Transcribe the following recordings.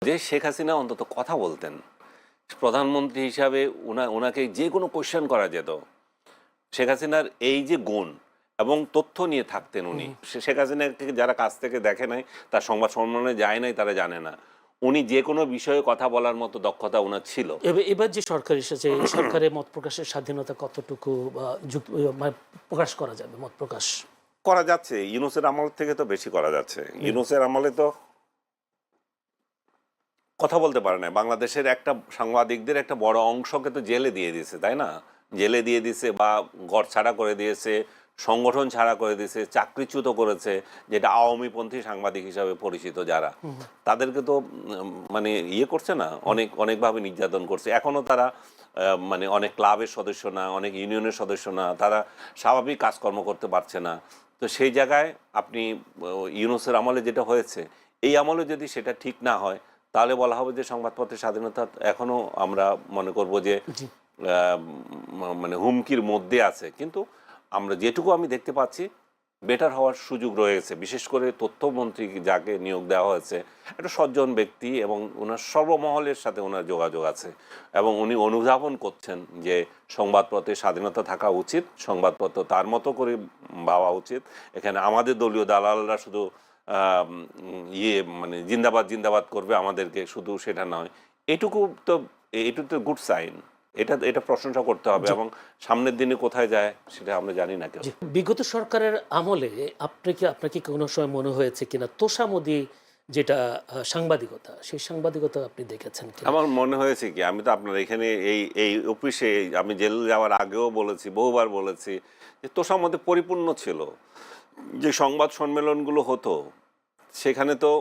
যে শেখ হাসিনা অন্তত কথা বলতেন, প্রধানমন্ত্রী হিসাবে ওনাকে যে কোনো কোয়েশ্চেন করা যেত। শেখ হাসিনার এই যে গুণ এবং তথ্য নিয়ে থাকতেন উনি, শেখ হাসিনাকে যারা কাছ থেকে দেখে নাই, তার সংবাদ সম্মেলনে যায় নাই, তারা জানে না উনি যে কোনো বিষয়ে কথা বলার মতো দক্ষতা ওনার ছিল। এবার যে সরকার এসেছে, এই সরকারের মত প্রকাশের স্বাধীনতা কতটুকু মানে প্রকাশ করা যাবে? মত প্রকাশ করা যাচ্ছে, ইউনূসের আমল থেকে তো বেশি করা যাচ্ছে। ইউনূসের আমলে তো কথা বলতে পারে না, বাংলাদেশের একটা সাংবাদিকদের একটা বড় অংশকে তো জেলে দিয়ে দিয়েছে, তাই না? জেলে দিয়ে দিয়েছে বা ঘর ছাড়া করে দিয়েছে, সংগঠন ছাড়া করে দিয়েছে, চাকরিচ্যুত করেছে, যেটা আওয়ামীপন্থী সাংবাদিক হিসাবে পরিচিত যারা, তাদেরকে তো মানে ইয়ে করছে না, অনেকভাবে নির্যাতন করছে। এখনও তারা মানে অনেক ক্লাবের সদস্য না, অনেক ইউনিয়নের সদস্য না, তারা স্বাভাবিক কাজকর্ম করতে পারছে না। তো সেই জায়গায় আপনি ইউনূসের আমলে যেটা হয়েছে, এই আমলে যদি সেটা ঠিক না হয়, তাহলে বলা হবে যে সংবাদপত্রের স্বাধীনতা এখনও আমরা মনে করব যে মানে হুমকির মধ্যে আছে। কিন্তু আমরা যেটুকু আমি দেখতে পাচ্ছি বেটার হওয়ার সুযোগ রয়েছে, বিশেষ করে তথ্যমন্ত্রী যাকে নিয়োগ দেওয়া হয়েছে, একটা সজ্জন ব্যক্তি এবং ওনার সর্বমহলের সাথে ওনার যোগাযোগ আছে এবং উনি অনুধাবন করছেন যে সংবাদপত্রের স্বাধীনতা থাকা উচিত, সংবাদপত্র তার মতো করে ভাবা উচিত। এখানে আমাদের দলীয় দালালরা শুধু মানে জিন্দাবাদ জিন্দাবাদ করবে আমাদেরকে, শুধু সেটা নয়। এটুকু তো গুড সাইন, এটা প্রশংসা করতে হবে। এবং সামনের দিনে কোথায় যায় সেটা আমরা জানি না কেউ। বিগত সরকারের আমলে আপনাকে কোনো সময় মনে হয়েছে কিনা তোষামোদী যেটা সাংবাদিকতা, সেই সাংবাদিকতা আপনি দেখেছেন কিনা? আমার মনে হয়েছে কি, আমি তো আপনার এখানে এই অফিসে আমি জেল যাওয়ার আগেও বলেছি, বহুবার বলেছি যে তোষামোদে পরিপূর্ণ ছিল। যে সংবাদ সম্মেলনগুলো হতো সেখানে তো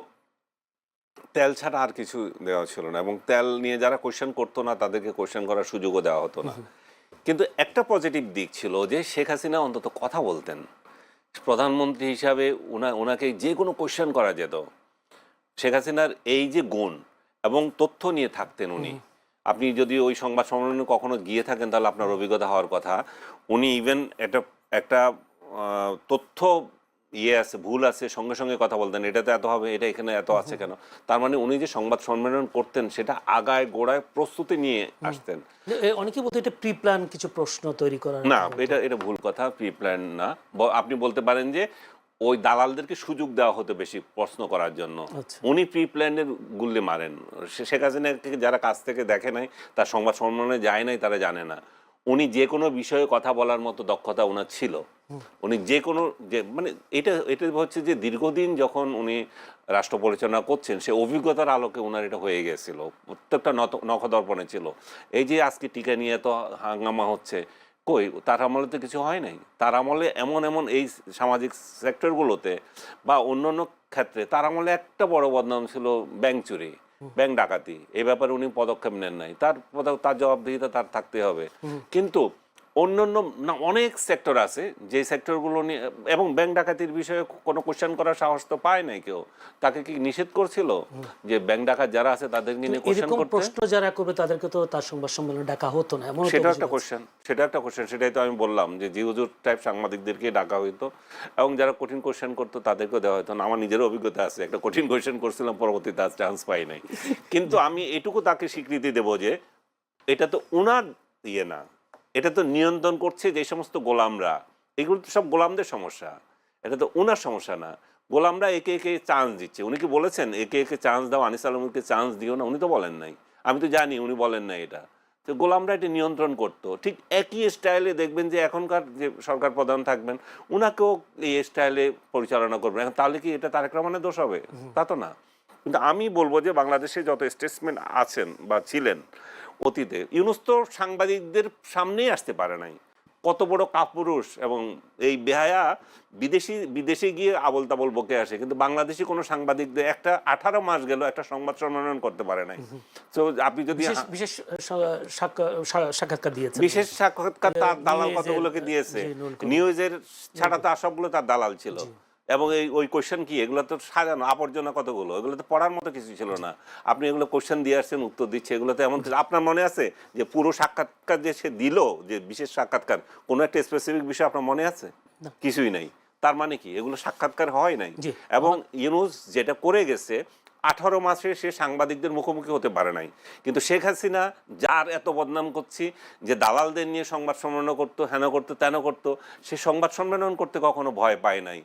তেল ছাড়া আর কিছু দেওয়া ছিল না, এবং তেল নিয়ে যারা কোয়েশ্চেন করতো না তাদেরকে কোয়েশ্চেন করার সুযোগও দেওয়া হতো না। কিন্তু একটা পজিটিভ দিক ছিল যে শেখ হাসিনা অন্তত কথা বলতেন, প্রধানমন্ত্রী হিসাবে ওনাকে যে কোনো কোয়েশ্চেন করা যেত। শেখ হাসিনার এই যে গুণ এবং তথ্য নিয়ে থাকতেন উনি, আপনি যদি ওই সংবাদ সম্মেলনে কখনো গিয়ে থাকেন তাহলে আপনার অভিজ্ঞতা হওয়ার কথা। উনি ইভেন একটা তথ্য আছে, ভুল আছে, সঙ্গে সঙ্গে কথা বলতেন, এটাতে এত হবে, এটা এখানে এত আছে কেন। তার মানে উনি যে সংবাদ সম্মেলন করতেন সেটা আগায় গোড়ায় প্রস্তুতি নিয়ে আসতেন। অনেকে বলতে এটা প্রি প্ল্যান কিছু প্রশ্ন তৈরি করা না, এটা ভুল কথা, প্রি প্ল্যান না। আপনি বলতে পারেন যে ওই দালালদেরকে সুযোগ দেওয়া হতো বেশি প্রশ্ন করার জন্য। উনি প্রি প্ল্যানের গুল্লি মারেন। শেখ হাসিনাকে যারা কাছ থেকে দেখে নাই, তার সংবাদ সম্মেলনে যায় নাই, তারা জানে না উনি যে কোনো বিষয়ে কথা বলার মতো দক্ষতা ওনার ছিল। উনি যে কোনো মানে এটা হচ্ছে যে দীর্ঘদিন যখন উনি রাষ্ট্র পরিচালনা করছেন, সে অভিজ্ঞতার আলোকে ওনার এটা হয়ে গেছিল, প্রত্যেকটা নখদর্পণে ছিল। এই যে আজকে টিকা নিয়ে তো হাঙ্গামা হচ্ছে, কই তার আমলে তো কিছু হয় নাই। তার আমলে এমন এই সামাজিক সেক্টরগুলোতে বা অন্যান্য ক্ষেত্রে তার আমলে একটা বড় বদনাম ছিল ব্যাংক চুরি, ব্যাংক ডাকাতি। এই ব্যাপারে উনি পদক্ষেপ নেন নাই, তার জবাবদিহিতা তার থাকতে হবে। কিন্তু অন্যান্য অনেক সেক্টর আছে যে সেক্টরগুলো নিয়ে, এবং ব্যাংক ডাকাতির বিষয়ে কোনো কোশ্চেন করার সাহস তো পায় নাই কেউ। তাকে কি নিষেধ করছিল যে ব্যাংক ডাকাত যারা আছে তাদের নিয়ে কোশ্চেন করতে? প্রশ্ন যারা করবে তাদেরকে তো তার সংবাদ সম্মেলনে ডাকা হতো না, এমন সেটা একটা কোশ্চেন। সেটাই তো আমি বললাম যে জি হুজুর টাইপ সাংবাদিকদেরকে ডাকা হইতো, এবং যারা কঠিন কোশ্চেন করতো তাদেরকেও দেওয়া হতো না। আমার নিজেরও অভিজ্ঞতা আছে, একটা কঠিন কোশ্চেন করছিলাম, পরবর্তীতে আজ চান্স পাই নাই। কিন্তু আমি এটুকু তাকে স্বীকৃতি দেব যে এটা তো ওনার ইয়ে না, এটা তো নিয়ন্ত্রণ করছে যে সমস্ত গোলামরা, এগুলো তো সব গোলামদের সমস্যা, এটা তো ওনার সমস্যা না। গোলামরা একে একে চান্স দিচ্ছে। উনি কি বলেছেন একে একে চান্স দাও, আনিস আলমকে চান্স দিও না? উনি তো বলেন নাই, আমি তো জানি উনি বলেন নাই এটা। তো গোলামরা এটা নিয়ন্ত্রণ করতো। ঠিক একই স্টাইলে দেখবেন যে এখনকার যে সরকার প্রধান থাকবেন, ওনাকেও এই স্টাইলে পরিচালনা করবেন। এখন তাহলে কি এটা তারেক রহমানের দোষ হবে? তা তো না। কিন্তু আমি বলবো যে বাংলাদেশে যত স্টেটসম্যান আছেন বা ছিলেন অতীতে, ইউনূস তো সাংবাদিকদের সামনেই আসতে পারে নাই। কত বড় কাপুরুষ এবং এই বেহায়া বিদেশে গিয়ে আবল তাবল বকে আসে, কিন্তু বাংলাদেশি কোনো সাংবাদিকদের একটা 18 মাস গেল একটা সংবাদ সম্মেলন করতে পারে নাই। তো আপনি যদি বিশেষ সাক্ষাৎকার দিয়েছেন, বিশেষ সাক্ষাৎকার তার দালাল কতগুলোকে দিয়েছে, নিউজের ছাড়া তো সবগুলো তার দালাল ছিল। এবং ওই কোশ্চেন কি, এগুলো তো সাজানো আবর্জনা কতগুলো, এগুলো তো পড়ার মতো কিছু ছিল না। আপনি এগুলো কোশ্চেন দিয়ে আসছেন, উত্তর দিচ্ছে, এগুলো তো এমন কিছু। আপনার মনে আছে যে পুরো সাক্ষাৎকার যে সে দিল, যে বিশেষ সাক্ষাৎকার, কোনো একটা স্পেসিফিক বিষয় আপনার মনে আছে? কিছুই নাই। তার মানে কি এগুলো সাক্ষাৎকার হয় নাই। এবং ইউনূস যেটা করে গেছে, 18 মাসে সে সাংবাদিকদের মুখোমুখি হতে পারে নাই, কিন্তু শেখ হাসিনা যার এত বদনাম করছি যে দালালদের নিয়ে সংবাদ সম্মেলন করতো, হেন করতো তেন করতো, সে সংবাদ সম্মেলন করতে কখনো ভয় পায় নাই।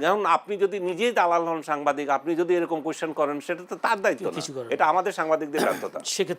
যেমন আপনি যদি নিজেই দালাল হন সাংবাদিক, আপনি যদি এরকম কোয়েশ্চেন করেন, সেটা তো তার দায়িত্ব না, কিছু করার এটা আমাদের সাংবাদিকদের ব্যর্থতা। সেক্ষেত্রে